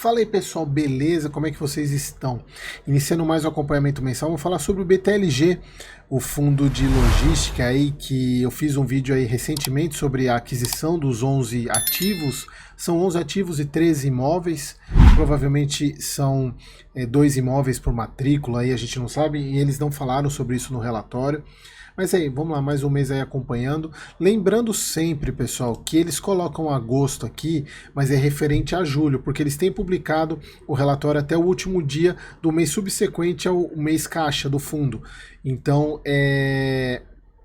Fala aí pessoal, beleza? Como é que vocês estão? Iniciando mais um acompanhamento mensal, vamos falar sobre o BTLG, o fundo de logística aí que eu fiz um vídeo aí recentemente sobre a aquisição dos 11 ativos. São 11 ativos e 13 imóveis, provavelmente são 2 imóveis por matrícula, aí a gente não sabe, e eles não falaram sobre isso no relatório. Mas aí, vamos lá, mais um mês aí acompanhando. Lembrando sempre, pessoal, que eles colocam agosto aqui, mas é referente a julho, porque eles têm publicado o relatório até o último dia do mês subsequente ao mês caixa do fundo. Então,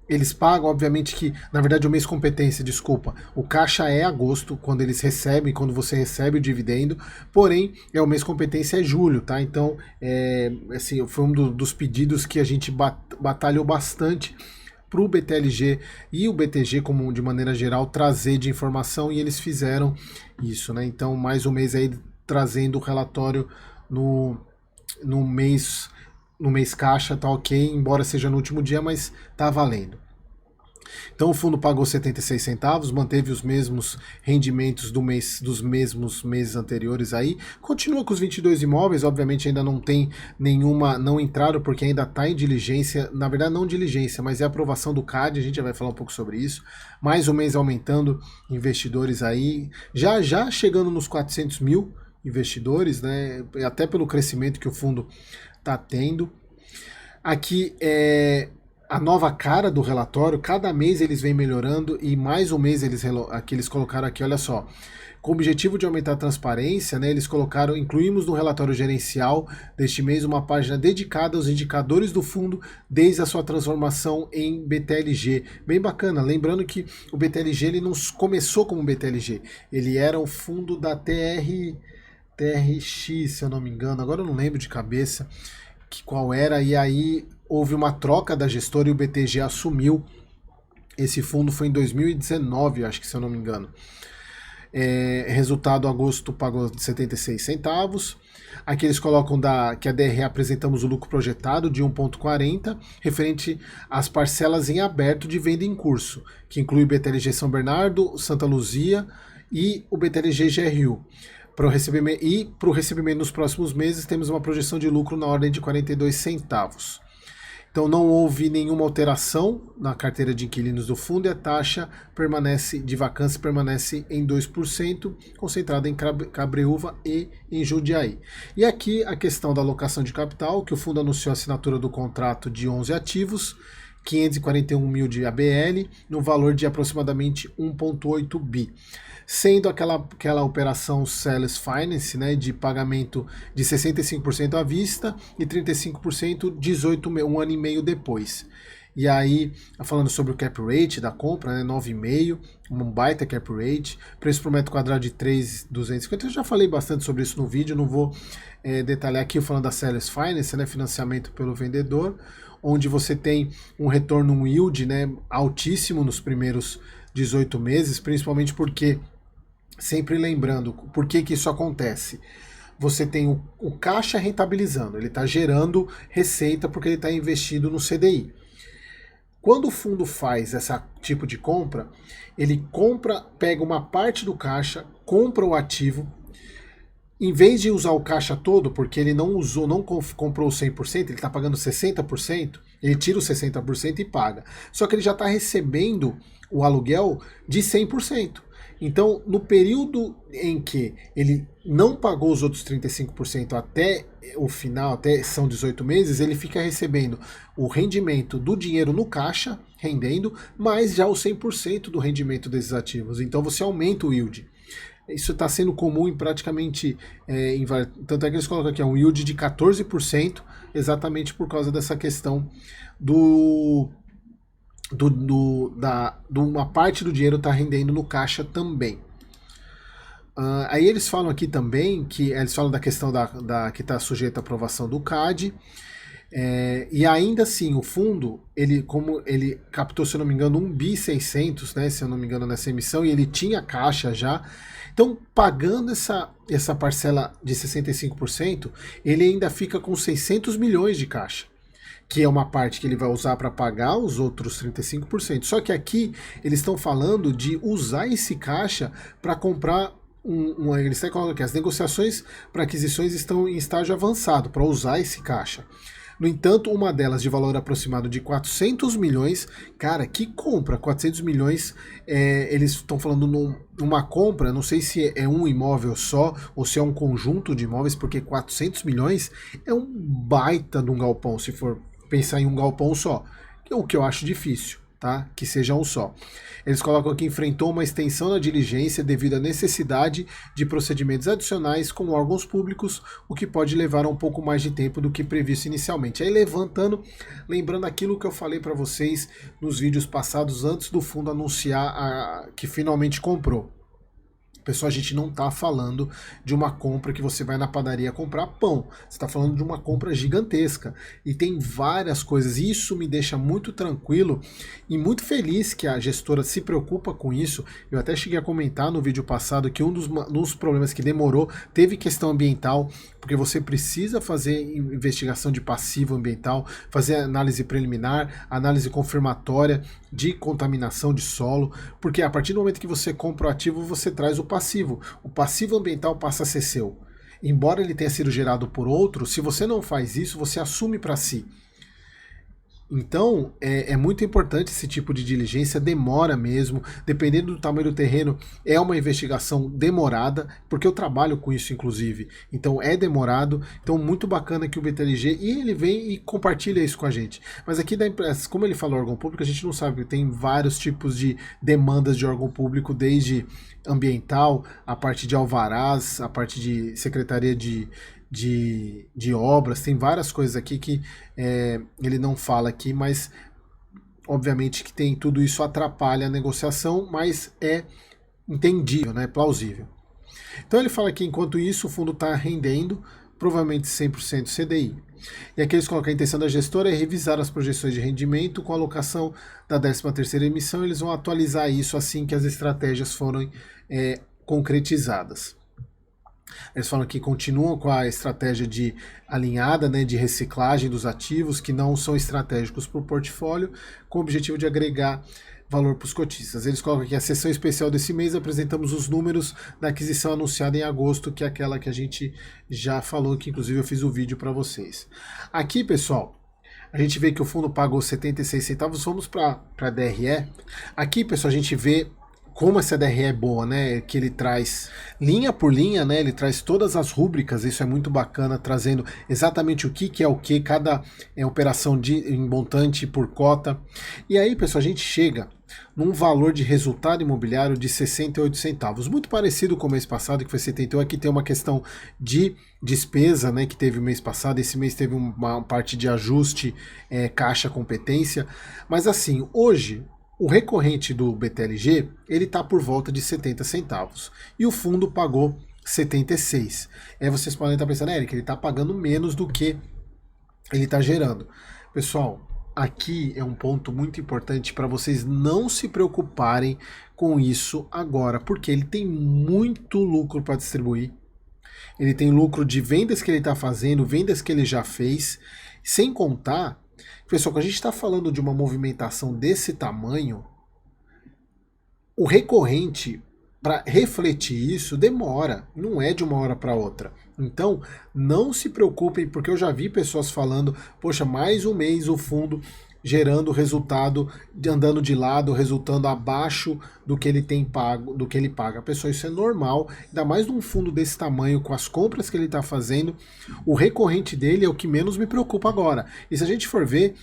eles pagam, obviamente que, na verdade, o mês competência, desculpa, o caixa é agosto, quando eles recebem, quando você recebe o dividendo, porém, o mês competência é julho, tá? Então, assim, foi um dos pedidos que a gente batalhou bastante para o BTLG e o BTG, como de maneira geral, trazer de informação, e eles fizeram isso, né? Então, mais um mês aí trazendo o relatório no mês caixa, tá ok, embora seja no último dia, mas tá valendo. Então o fundo pagou 76 centavos, manteve os mesmos rendimentos dos mesmos meses anteriores aí, continua com os 22 imóveis, obviamente ainda não tem nenhuma, não entraram porque ainda está em diligência, na verdade não diligência, mas é aprovação do CAD, a gente já vai falar um pouco sobre isso, mais um mês aumentando investidores aí, já chegando nos 400 mil investidores, né, até pelo crescimento que o fundo está tendo. Aqui é a nova cara do relatório, cada mês eles vêm melhorando e mais um mês eles colocaram aqui, olha só, com o objetivo de aumentar a transparência, né, eles colocaram, incluímos no relatório gerencial deste mês uma página dedicada aos indicadores do fundo desde a sua transformação em BTLG. Bem bacana, lembrando que o BTLG ele não começou como BTLG, ele era o fundo da TRX, se eu não me engano, agora eu não lembro de cabeça qual era, e aí houve uma troca da gestora e o BTG assumiu esse fundo, foi em 2019, acho que se eu não me engano. Resultado, agosto pagou 76 centavos. Aqui eles colocam que a DRE apresentamos o lucro projetado de 1,40, referente às parcelas em aberto de venda em curso, que inclui o BTLG São Bernardo, Santa Luzia e o BTLG GRU. Para o recebimento nos próximos meses, temos uma projeção de lucro na ordem de 42 centavos. Então não houve nenhuma alteração na carteira de inquilinos do fundo e a taxa de vacância permanece em 2%, concentrada em Cabreúva e em Jundiaí. E aqui a questão da alocação de capital, que o fundo anunciou a assinatura do contrato de 11 ativos, 541 mil de ABL, no valor de aproximadamente 1,8 bi. Sendo aquela operação Sales Finance, né, de pagamento de 65% à vista e 35% um ano e meio depois. E aí, falando sobre o cap rate da compra, né, 9,5, um baita cap rate, preço por metro quadrado de 3,250. Eu já falei bastante sobre isso no vídeo, não vou detalhar aqui falando da Sales Finance, né, financiamento pelo vendedor, onde você tem um retorno, um yield, né, altíssimo nos primeiros 18 meses, principalmente porque, sempre lembrando, por que isso acontece? Você tem o caixa rentabilizando, ele está gerando receita porque ele está investido no CDI. Quando o fundo faz esse tipo de compra, ele pega uma parte do caixa, compra o ativo, em vez de usar o caixa todo, porque ele não comprou 100%, ele está pagando 60%, ele tira os 60% e paga. Só que ele já está recebendo o aluguel de 100%. Então, no período em que ele não pagou os outros 35% até o final, até são 18 meses, ele fica recebendo o rendimento do dinheiro no caixa, rendendo, mais já o 100% do rendimento desses ativos. Então, você aumenta o yield. Isso está sendo comum em praticamente, tanto é que eles colocam aqui um yield de 14%, exatamente por causa dessa questão uma parte do dinheiro está rendendo no caixa também. Aí eles falam aqui também que eles falam da questão que está sujeita à aprovação do CAD. E ainda assim, o fundo, como ele captou, se eu não me engano, 1.600 bi, né, se eu não me engano, nessa emissão, e ele tinha caixa já. Então, pagando essa parcela de 65%, ele ainda fica com 600 milhões de caixa, que é uma parte que ele vai usar para pagar os outros 35%. Só que aqui eles estão falando de usar esse caixa para comprar eles até colocam aqui, as negociações para aquisições estão em estágio avançado para usar esse caixa. No entanto, uma delas de valor aproximado de 400 milhões, cara, que compra, 400 milhões, eles estão falando numa compra, não sei se é um imóvel só ou se é um conjunto de imóveis, porque 400 milhões é um baita de um galpão, se for pensar em um galpão só, o que eu acho difícil. Tá? Que seja um só. Eles colocam aqui: enfrentou uma extensão na diligência devido à necessidade de procedimentos adicionais com órgãos públicos, o que pode levar a um pouco mais de tempo do que previsto inicialmente. Aí lembrando aquilo que eu falei para vocês nos vídeos passados, antes do fundo anunciar que finalmente comprou. Pessoal, a gente não está falando de uma compra que você vai na padaria comprar pão. Você está falando de uma compra gigantesca. E tem várias coisas. E isso me deixa muito tranquilo e muito feliz que a gestora se preocupa com isso. Eu até cheguei a comentar no vídeo passado que um dos problemas que demorou teve questão ambiental, porque você precisa fazer investigação de passivo ambiental, fazer análise preliminar, análise confirmatória de contaminação de solo, porque a partir do momento que você compra o ativo, você traz o passivo. O passivo ambiental passa a ser seu. Embora ele tenha sido gerado por outro, se você não faz isso, você assume para si. Então, é muito importante esse tipo de diligência, demora mesmo, dependendo do tamanho do terreno, é uma investigação demorada, porque eu trabalho com isso, inclusive. Então, é demorado, então muito bacana que o BTLG, e ele vem e compartilha isso com a gente. Mas aqui, como ele falou órgão público, a gente não sabe, tem vários tipos de demandas de órgão público, desde ambiental, a parte de alvarás, a parte de secretaria de obras, tem várias coisas aqui que ele não fala aqui, mas obviamente que tem tudo isso atrapalha a negociação, mas é entendível, né, plausível. Então ele fala que enquanto isso o fundo está rendendo, provavelmente 100% CDI. E aqui eles colocam: a intenção da gestora é revisar as projeções de rendimento com a alocação da 13ª emissão, eles vão atualizar isso assim que as estratégias forem concretizadas. Eles falam que continuam com a estratégia de alinhada, né, de reciclagem dos ativos que não são estratégicos para o portfólio, com o objetivo de agregar valor para os cotistas. Eles colocam aqui: a sessão especial desse mês apresentamos os números da aquisição anunciada em agosto, que é aquela que a gente já falou, que inclusive eu fiz o vídeo para vocês. Aqui, pessoal, a gente vê que o fundo pagou 76 centavos, vamos para a DRE. Aqui, pessoal, a gente vê como essa DRE é boa, né? Que ele traz linha por linha, né? Ele traz todas as rúbricas, isso é muito bacana, trazendo exatamente o que é o que, cada operação em montante por cota. E aí, pessoal, a gente chega num valor de resultado imobiliário de 68 centavos, muito parecido com o mês passado, que foi 71. Aqui tem uma questão de despesa, né, que teve o mês passado. Esse mês teve uma parte de ajuste, caixa competência, mas assim, hoje o recorrente do BTLG, ele está por volta de 70 centavos. E o fundo pagou 76. Aí vocês podem estar pensando: Eric, ele está pagando menos do que ele está gerando. Pessoal, aqui é um ponto muito importante para vocês não se preocuparem com isso agora, porque ele tem muito lucro para distribuir. Ele tem lucro de vendas que ele está fazendo, vendas que ele já fez, sem contar, pessoal, quando a gente está falando de uma movimentação desse tamanho, o recorrente, para refletir isso, demora, não é de uma hora para outra. Então, não se preocupem, porque eu já vi pessoas falando: poxa, mais um mês o fundo gerando resultado, andando de lado, resultando abaixo do que ele tem pago, do que ele paga. Pessoal, isso é normal, ainda mais num fundo desse tamanho, com as compras que ele está fazendo. O recorrente dele é o que menos me preocupa agora. E se a gente for ver,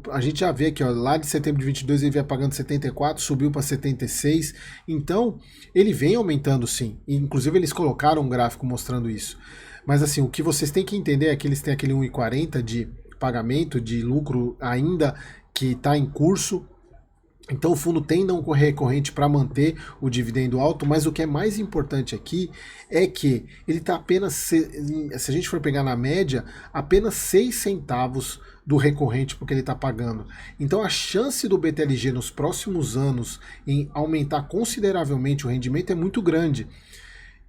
a gente já vê aqui, ó, lá de setembro de 22 ele vinha pagando 74, subiu para 76, então ele vem aumentando sim, e, inclusive eles colocaram um gráfico mostrando isso. Mas assim, o que vocês têm que entender é que eles têm aquele 1,40 de pagamento, de lucro ainda que está em curso. Então o fundo tem não recorrente para manter o dividendo alto, mas o que é mais importante aqui é que ele está apenas, se a gente for pegar na média, apenas 6 centavos do recorrente porque ele está pagando. Então a chance do BTLG nos próximos anos em aumentar consideravelmente o rendimento é muito grande.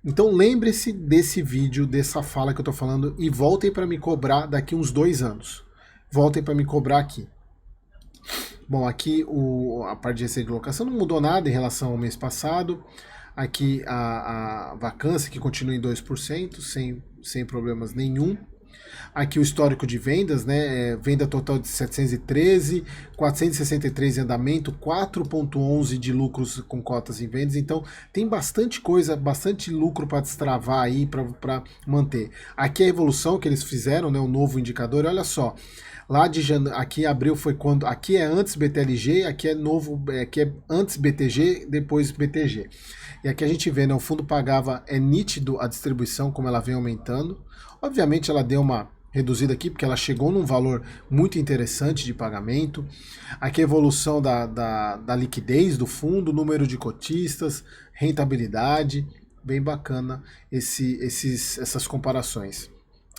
Então lembre-se desse vídeo, dessa fala que eu estou falando, e voltem para me cobrar daqui uns 2 anos. Voltem para me cobrar aqui. Bom, aqui a parte de receita de locação não mudou nada em relação ao mês passado. Aqui a vacância que continua em 2%, sem problemas nenhum. Aqui o histórico de vendas, né? Venda total de 713, 463 em andamento, 4,11 de lucros com cotas em vendas. Então tem bastante coisa, bastante lucro para destravar aí, para manter. Aqui a evolução que eles fizeram, né? O novo indicador, olha só. Lá de janeiro, aqui em abril foi quando. Aqui é antes BTLG, aqui é novo, aqui é antes BTG, depois BTG. E aqui a gente vê, né? O fundo pagava, é nítido a distribuição, como ela vem aumentando. Obviamente ela deu uma reduzida aqui, porque ela chegou num valor muito interessante de pagamento. Aqui a evolução da liquidez do fundo, número de cotistas, rentabilidade, bem bacana essas comparações.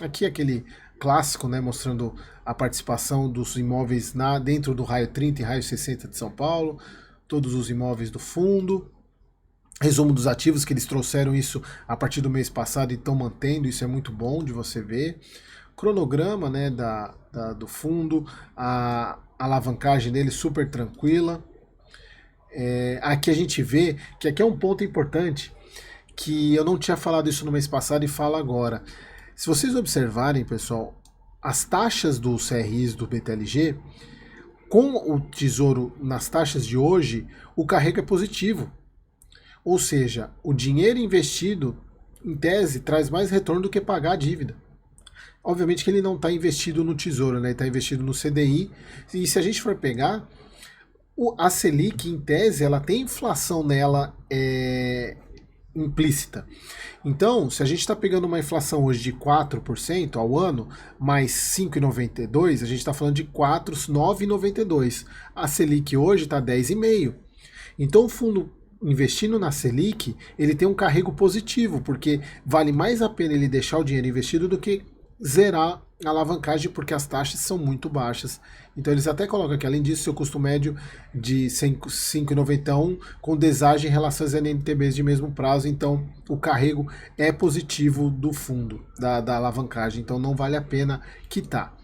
Aqui aquele clássico, né, mostrando a participação dos imóveis dentro do raio 30 e raio 60 de São Paulo, todos os imóveis do fundo. Resumo dos ativos, que eles trouxeram isso a partir do mês passado e estão mantendo, isso é muito bom de você ver. Cronograma, né, do fundo, a alavancagem dele super tranquila. Aqui a gente vê que aqui é um ponto importante, que eu não tinha falado isso no mês passado e falo agora. Se vocês observarem, pessoal, as taxas dos CRIs do BTLG, com o Tesouro nas taxas de hoje, o carrego é positivo. Ou seja, o dinheiro investido, em tese, traz mais retorno do que pagar a dívida. Obviamente que ele não está investido no Tesouro, né? Ele está investido no CDI. E se a gente for pegar, a Selic, em tese, ela tem inflação nela implícita. Então, se a gente está pegando uma inflação hoje de 4% ao ano, mais 5,92, a gente está falando de 9,92. A Selic hoje está 10,5. Então, o fundo investindo na Selic, ele tem um carrego positivo, porque vale mais a pena ele deixar o dinheiro investido do que zerar a alavancagem, porque as taxas são muito baixas. Então eles até colocam aqui, além disso, seu custo médio de 5,91 com desagem em relação às NTBs de mesmo prazo. Então o carrego é positivo do fundo, da alavancagem, então não vale a pena quitar.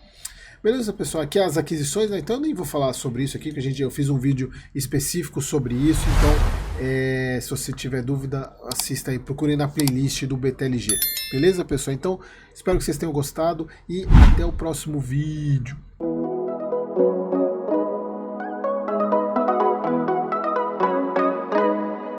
Beleza, pessoal? Aqui as aquisições, né? Então eu nem vou falar sobre isso aqui, que eu fiz um vídeo específico sobre isso. Então, se você tiver dúvida, assista aí, procure na playlist do BTLG. Beleza, pessoal? Então, espero que vocês tenham gostado e até o próximo vídeo.